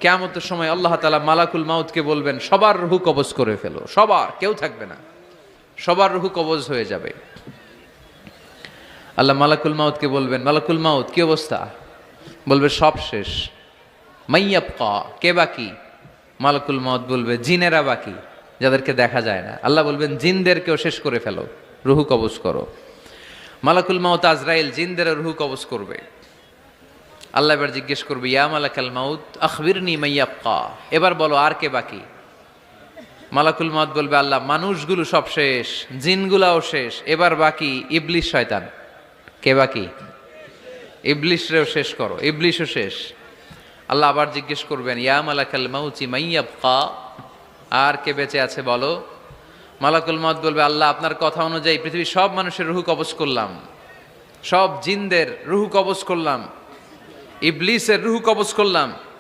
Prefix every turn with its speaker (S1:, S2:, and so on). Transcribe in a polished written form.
S1: কিয়ামতের সময় আল্লাহ তাআলা মালাকুল মাউতকে বলবেন সবার রূহ কবজ করে ফেলো, সবার, কেউ থাকবে না, সবার রূহ কবজ হয়ে যাবে। আল্লাহ মালাকুল মাউতকে বলবেন, মালাকুল মাউত কি অবস্থা? বলবে সব শেষ। মাইয়াবকা, কে বাকি? মালাকুল মাউত বলবে জিনেরা বাকি, যাদেরকে দেখা যায় না। আল্লাহ বলবেন জিনদেরকেও শেষ করে ফেলো, রুহু কবজ করো। মালাকুল মাউত আজরাইল জিনদের রুহু কবজ করবে। আল্লাহ এবার জিজ্ঞেস করবে, ইয়া মালাকাল মাউত আখবিরনি মাইয়াবকা, এবার বলো আর কে বাকি? মালাকুল মাউত বলবে, আল্লাহ মানুষগুলো সব শেষ, জিনগুলাও শেষ, এবার বাকি ইবলিশ শয়তান। কে বাকি? ইবলিশরেও শেষ করো, ইবলিশও শেষ। আল্লাহ আবার জিজ্ঞেস করবেন, ইয়া মালাকাল মাউতি মাইয়াবকা, আর কে বেঁচে আছে বলো। মালাকুল মাউত বলবে, আল্লাহ আপনার কথা অনুযায়ী পৃথিবীর সব মানুষের রুহু কবজ করলাম, সব জিনদের রুহু কবজ করলাম, ইবলিসের রুহু কবজ করলাম,